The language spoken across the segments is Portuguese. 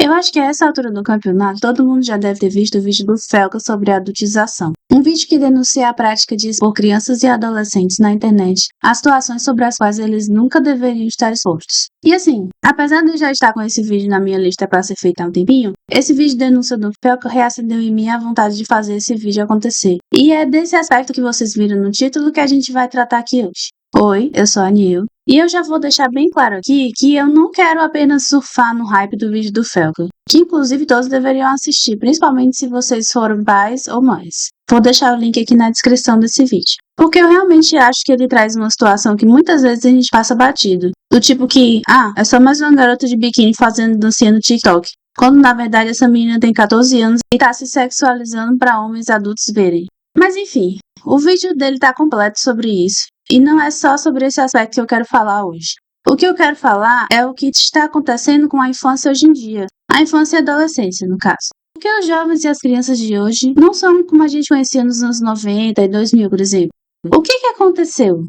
Eu acho que a essa altura do campeonato, todo mundo já deve ter visto o vídeo do Felca sobre a adultização. Um vídeo que denuncia a prática de expor crianças e adolescentes na internet a situações sobre as quais eles nunca deveriam estar expostos. E assim, apesar de eu já estar com esse vídeo na minha lista para ser feito há um tempinho, esse vídeo de denúncia do Felca reacendeu em mim a vontade de fazer esse vídeo acontecer. E é desse aspecto que vocês viram no título que a gente vai tratar aqui hoje. Oi, eu sou a Nil. E eu já vou deixar bem claro aqui que eu não quero apenas surfar no hype do vídeo do Felca, que inclusive todos deveriam assistir, principalmente se vocês forem pais ou mães. Vou deixar o link aqui na descrição desse vídeo. Porque eu realmente acho que ele traz uma situação que muitas vezes a gente passa batido. Do tipo que, é só mais uma garota de biquíni fazendo dancinha no TikTok. Quando na verdade essa menina tem 14 anos e tá se sexualizando para homens adultos verem. Mas enfim, o vídeo dele tá completo sobre isso. E não é só sobre esse aspecto que eu quero falar hoje. O que eu quero falar é o que está acontecendo com a infância hoje em dia. A infância e a adolescência, no caso. Porque os jovens e as crianças de hoje não são como a gente conhecia nos anos 90 e 2000, por exemplo. O que aconteceu?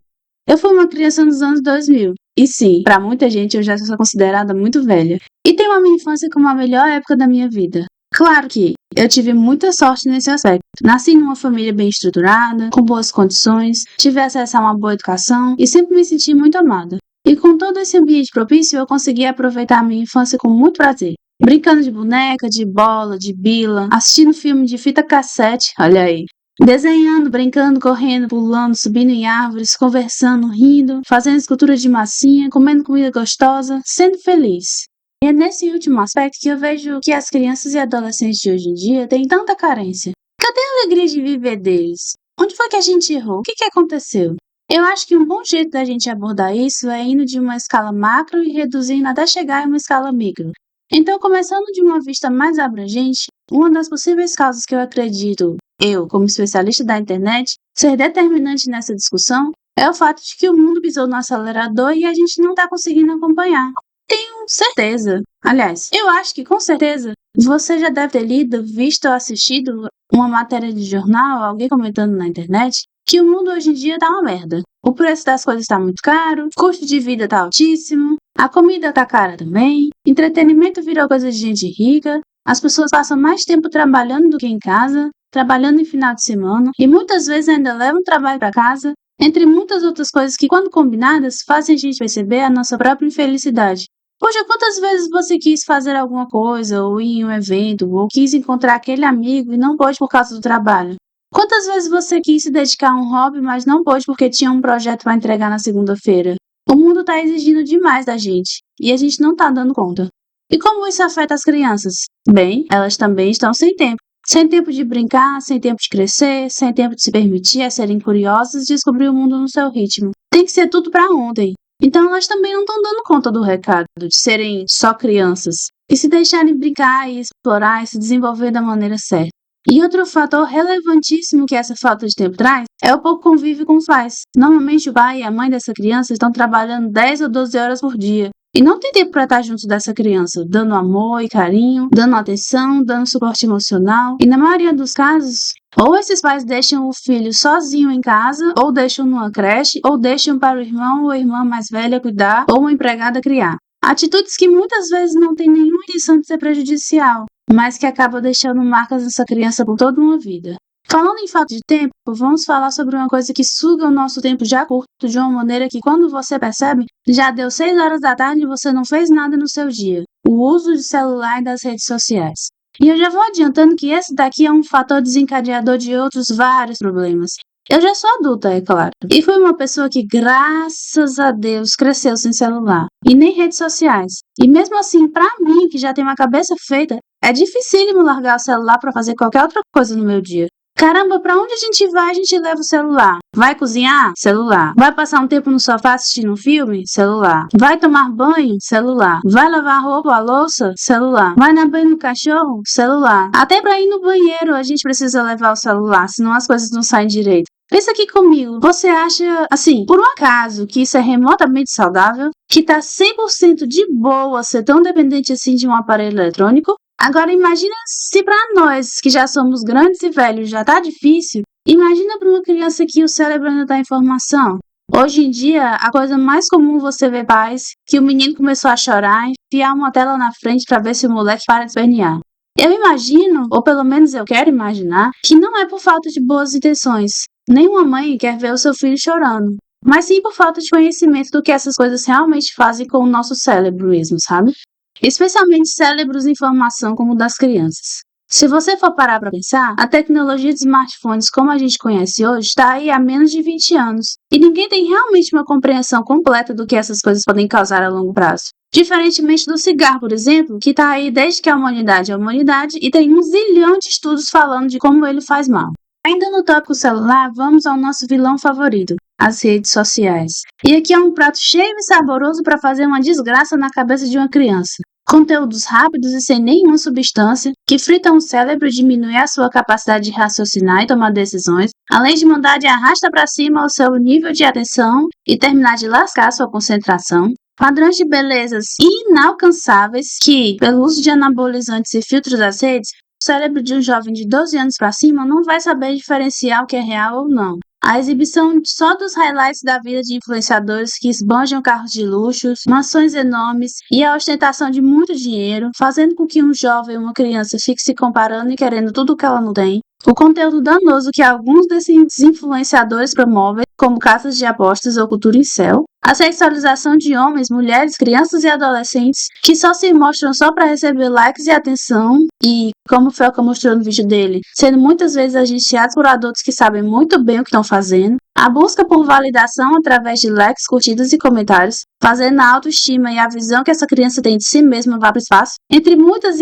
Eu fui uma criança nos anos 2000. E sim, para muita gente eu já sou considerada muito velha. E tenho a minha infância como a melhor época da minha vida. Claro que eu tive muita sorte nesse aspecto. Nasci numa família bem estruturada, com boas condições, tive acesso a uma boa educação e sempre me senti muito amada. E com todo esse ambiente propício, eu consegui aproveitar a minha infância com muito prazer. Brincando de boneca, de bola, de bila, assistindo filme de fita cassete, olha aí. Desenhando, brincando, correndo, pulando, subindo em árvores, conversando, rindo, fazendo escultura de massinha, comendo comida gostosa, sendo feliz. E é nesse último aspecto que eu vejo que as crianças e adolescentes de hoje em dia têm tanta carência. Cadê a alegria de viver deles? Onde foi que a gente errou? O que aconteceu? Eu acho que um bom jeito da gente abordar isso é indo de uma escala macro e reduzindo até chegar em uma escala micro. Então, começando de uma vista mais abrangente, uma das possíveis causas que eu acredito, eu, como especialista da internet, ser determinante nessa discussão é o fato de que o mundo pisou no acelerador e a gente não está conseguindo acompanhar. Tenho certeza. Aliás, eu acho que com certeza você já deve ter lido, visto ou assistido uma matéria de jornal, alguém comentando na internet, que o mundo hoje em dia tá uma merda. O preço das coisas tá muito caro, o custo de vida tá altíssimo, a comida tá cara também, entretenimento virou coisa de gente rica, as pessoas passam mais tempo trabalhando do que em casa, trabalhando em final de semana, e muitas vezes ainda levam trabalho para casa, entre muitas outras coisas que, quando combinadas, fazem a gente perceber a nossa própria infelicidade. Poxa, quantas vezes você quis fazer alguma coisa, ou ir em um evento, ou quis encontrar aquele amigo e não pôde por causa do trabalho? Quantas vezes você quis se dedicar a um hobby, mas não pôde porque tinha um projeto para entregar na segunda-feira? O mundo está exigindo demais da gente, e a gente não está dando conta. E como isso afeta as crianças? Bem, elas também estão sem tempo. Sem tempo de brincar, sem tempo de crescer, sem tempo de se permitir a serem curiosas e descobrir o mundo no seu ritmo. Tem que ser tudo para ontem. Então elas também não estão dando conta do recado, de serem só crianças, e se deixarem brincar e explorar e se desenvolver da maneira certa. E outro fator relevantíssimo que essa falta de tempo traz é o pouco convívio com os pais. Normalmente o pai e a mãe dessa criança estão trabalhando 10 ou 12 horas por dia. E não tem tempo para estar junto dessa criança, dando amor e carinho, dando atenção, dando suporte emocional. E na maioria dos casos, ou esses pais deixam o filho sozinho em casa, ou deixam numa creche, ou deixam para o irmão ou a irmã mais velha cuidar, ou uma empregada criar. Atitudes que muitas vezes não têm nenhuma intenção de ser prejudicial, mas que acabam deixando marcas nessa criança por toda uma vida. Falando em falta de tempo, vamos falar sobre uma coisa que suga o nosso tempo já curto de uma maneira que, quando você percebe, já deu 6 horas da tarde e você não fez nada no seu dia. O uso de celular e das redes sociais. E eu já vou adiantando que esse daqui é um fator desencadeador de outros vários problemas. Eu já sou adulta, é claro. E fui uma pessoa que, graças a Deus, cresceu sem celular. E nem redes sociais. E mesmo assim, pra mim, que já tenho uma cabeça feita, é dificílimo largar o celular pra fazer qualquer outra coisa no meu dia. Caramba, pra onde a gente vai, a gente leva o celular. Vai cozinhar? Celular. Vai passar um tempo no sofá assistindo um filme? Celular. Vai tomar banho? Celular. Vai lavar a roupa ou a louça? Celular. Vai na banho no cachorro? Celular. Até pra ir no banheiro a gente precisa levar o celular, senão as coisas não saem direito. Pensa aqui comigo, você acha, assim, por um acaso que isso é remotamente saudável? Que tá 100% de boa ser tão dependente assim de um aparelho eletrônico? Agora imagina se para nós, que já somos grandes e velhos, já tá difícil, imagina para uma criança que o cérebro ainda tá em formação. Hoje em dia, a coisa mais comum você ver pais que o menino começou a chorar, enfiar uma tela na frente para ver se o moleque para de espernear. Eu imagino, ou pelo menos eu quero imaginar, que não é por falta de boas intenções. Nenhuma mãe quer ver o seu filho chorando, mas sim por falta de conhecimento do que essas coisas realmente fazem com o nosso cérebro mesmo, sabe? Especialmente cérebros em formação como o das crianças. Se você for parar para pensar, a tecnologia de smartphones como a gente conhece hoje está aí há menos de 20 anos, e ninguém tem realmente uma compreensão completa do que essas coisas podem causar a longo prazo. Diferentemente do cigarro, por exemplo, que está aí desde que a humanidade é humanidade e tem 1 zilhão de estudos falando de como ele faz mal. Ainda no tópico celular, vamos ao nosso vilão favorito, as redes sociais. E aqui é um prato cheio e saboroso para fazer uma desgraça na cabeça de uma criança. Conteúdos rápidos e sem nenhuma substância, que fritam o cérebro e diminuem a sua capacidade de raciocinar e tomar decisões, além de mandar de arrasta para cima o seu nível de atenção e terminar de lascar a sua concentração. Padrões de belezas inalcançáveis que, pelo uso de anabolizantes e filtros das redes, o cérebro de um jovem de 12 anos para cima não vai saber diferenciar o que é real ou não. A exibição só dos highlights da vida de influenciadores que esbanjam carros de luxo, mansões enormes e a ostentação de muito dinheiro, fazendo com que um jovem ou uma criança fique se comparando e querendo tudo o que ela não tem. O conteúdo danoso que alguns desses influenciadores promovem, como casas de apostas ou cultura incel, a sexualização de homens, mulheres, crianças e adolescentes que só se mostram só para receber likes e atenção e, como o Felca mostrou no vídeo dele, sendo muitas vezes agenciados por adultos que sabem muito bem o que estão fazendo, a busca por validação através de likes, curtidas e comentários, fazendo a autoestima e a visão que essa criança tem de si mesma vá para o espaço, entre muitas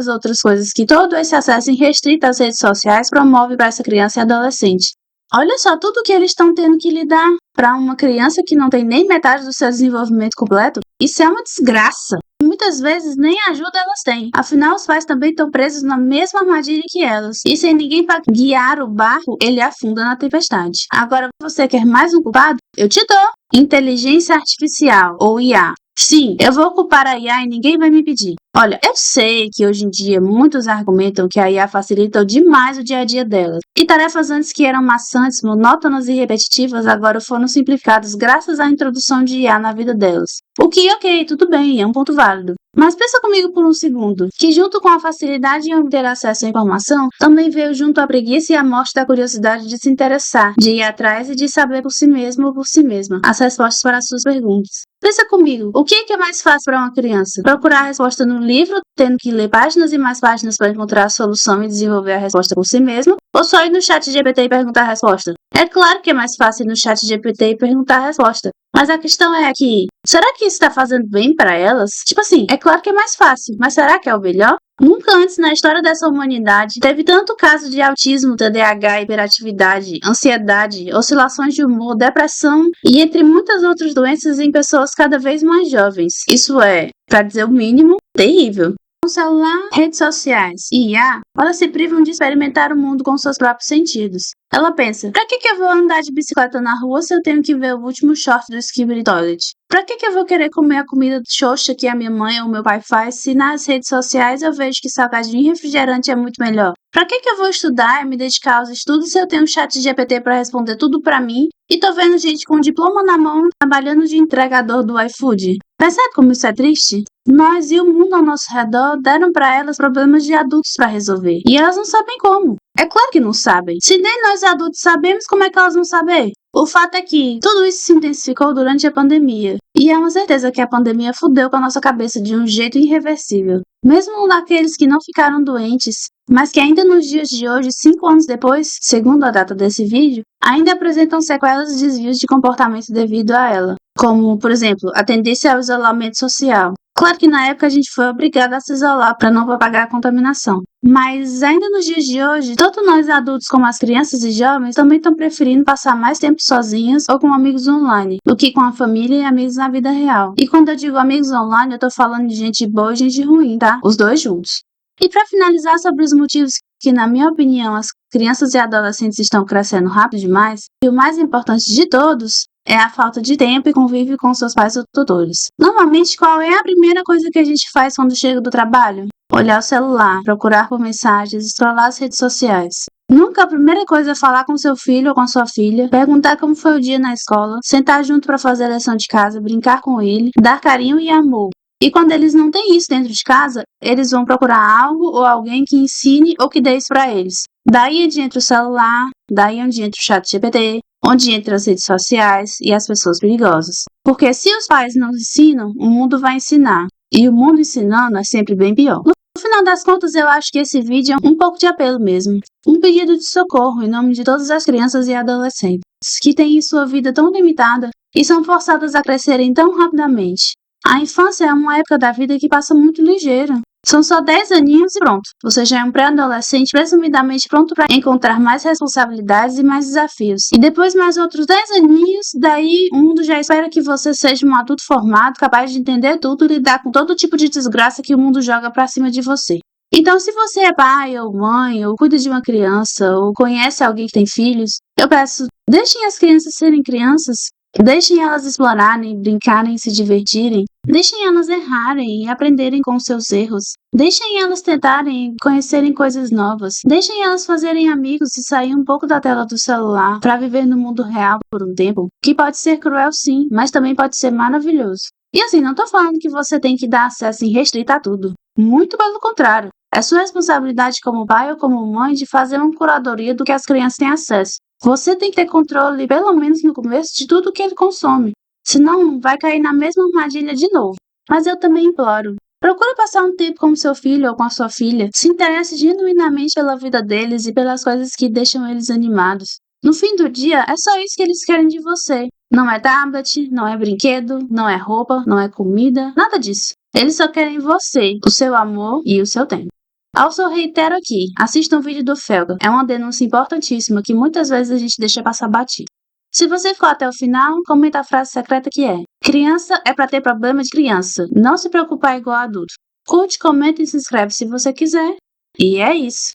outras coisas que todo esse acesso irrestrito às redes sociais promove para essa criança e adolescente. Olha só tudo que eles estão tendo que lidar para uma criança que não tem nem metade do seu desenvolvimento completo. Isso é uma desgraça. Muitas vezes nem ajuda elas têm. Afinal, os pais também estão presos na mesma armadilha que elas. E sem ninguém para guiar o barco, ele afunda na tempestade. Agora, você quer mais um culpado? Eu te dou. Inteligência Artificial, ou IA. Sim, eu vou ocupar a IA e ninguém vai me pedir. Olha, eu sei que hoje em dia muitos argumentam que a IA facilita demais o dia a dia delas. E tarefas antes que eram maçantes, monótonas e repetitivas agora foram simplificadas graças à introdução de IA na vida delas. O que, ok, tudo bem, é um ponto válido. Mas pensa comigo por um segundo, que junto com a facilidade em obter acesso à informação, também veio junto a preguiça e a morte da curiosidade de se interessar, de ir atrás e de saber por si mesmo ou por si mesma as respostas para as suas perguntas. Pensa comigo, o que é mais fácil para uma criança? Procurar a resposta no livro, tendo que ler páginas e mais páginas para encontrar a solução e desenvolver a resposta por si mesmo? Ou só ir no chat GPT e perguntar a resposta? É claro que é mais fácil ir no chat GPT e perguntar a resposta. Mas a questão é que, será que isso está fazendo bem para elas? Tipo assim, é claro que é mais fácil, mas será que é o melhor? Nunca antes na história dessa humanidade teve tanto caso de autismo, TDAH, hiperatividade, ansiedade, oscilações de humor, depressão e entre muitas outras doenças em pessoas cada vez mais jovens. Isso é, para dizer o mínimo, terrível. Com celular, redes sociais e IA, elas se privam de experimentar o mundo com seus próprios sentidos. Ela pensa, pra que eu vou andar de bicicleta na rua se eu tenho que ver o último short do Skibidi Toilet? Pra que eu vou querer comer a comida xoxa que a minha mãe ou meu pai faz se nas redes sociais eu vejo que salgadinho e refrigerante é muito melhor? Pra que eu vou estudar e me dedicar aos estudos se eu tenho um chat de GPT pra responder tudo pra mim e tô vendo gente com diploma na mão trabalhando de entregador do iFood? Percebe como isso é triste? Nós e o mundo ao nosso redor deram pra elas problemas de adultos pra resolver. E elas não sabem como. É claro que não sabem. Se nem nós adultos sabemos, como é que elas vão saber? O fato é que tudo isso se intensificou durante a pandemia. E é uma certeza que a pandemia fudeu com a nossa cabeça de um jeito irreversível. Mesmo naqueles que não ficaram doentes, mas que ainda nos dias de hoje, 5 anos depois, segundo a data desse vídeo, ainda apresentam sequelas e desvios de comportamento devido a ela. Como, por exemplo, a tendência ao isolamento social. Claro que na época a gente foi obrigado a se isolar para não propagar a contaminação. Mas ainda nos dias de hoje, tanto nós adultos como as crianças e jovens também estão preferindo passar mais tempo sozinhos ou com amigos online, do que com a família e amigos na vida real. E quando eu digo amigos online, eu tô falando de gente boa e gente ruim, tá? Os dois juntos. E para finalizar sobre os motivos que, na minha opinião, as crianças e adolescentes estão crescendo rápido demais, e o mais importante de todos é a falta de tempo e convívio com seus pais ou tutores. Normalmente, qual é a primeira coisa que a gente faz quando chega do trabalho? Olhar o celular, procurar por mensagens, scrollar as redes sociais. Nunca a primeira coisa é falar com seu filho ou com sua filha, perguntar como foi o dia na escola, sentar junto para fazer a lição de casa, brincar com ele, dar carinho e amor. E quando eles não têm isso dentro de casa, eles vão procurar algo ou alguém que ensine ou que dê isso para eles. Daí onde entra o celular, daí onde entra o chat GPT, onde entra as redes sociais e as pessoas perigosas. Porque se os pais não ensinam, o mundo vai ensinar. E o mundo ensinando é sempre bem pior. No final das contas, eu acho que esse vídeo é um pouco de apelo mesmo. Um pedido de socorro em nome de todas as crianças e adolescentes que têm sua vida tão limitada e são forçadas a crescerem tão rapidamente. A infância é uma época da vida que passa muito ligeira. São só 10 aninhos e pronto. Você já é um pré-adolescente presumidamente pronto para encontrar mais responsabilidades e mais desafios. E depois mais outros 10 aninhos, daí o mundo já espera que você seja um adulto formado, capaz de entender tudo e lidar com todo tipo de desgraça que o mundo joga pra cima de você. Então, se você é pai ou mãe, ou cuida de uma criança, ou conhece alguém que tem filhos, eu peço, deixem as crianças serem crianças. Deixem elas explorarem, brincarem, se divertirem. Deixem elas errarem e aprenderem com seus erros. Deixem elas tentarem conhecerem coisas novas. Deixem elas fazerem amigos e sair um pouco da tela do celular para viver no mundo real por um tempo, que pode ser cruel sim, mas também pode ser maravilhoso. E assim, não tô falando que você tem que dar acesso irrestrito a tudo. Muito pelo contrário. É sua responsabilidade como pai ou como mãe de fazer uma curadoria do que as crianças têm acesso. Você tem que ter controle, pelo menos no começo, de tudo que ele consome. Senão, vai cair na mesma armadilha de novo. Mas eu também imploro. Procure passar um tempo com seu filho ou com a sua filha. Se interesse genuinamente pela vida deles e pelas coisas que deixam eles animados. No fim do dia, é só isso que eles querem de você. Não é tablet, não é brinquedo, não é roupa, não é comida, nada disso. Eles só querem você, o seu amor e o seu tempo. Also, reitero aqui, assista um vídeo do Felga. É uma denúncia importantíssima que muitas vezes a gente deixa passar batido. Se você ficou até o final, comenta a frase secreta que é: criança é pra ter problema de criança, não se preocupar igual adulto. Curte, comenta e se inscreve se você quiser. E é isso.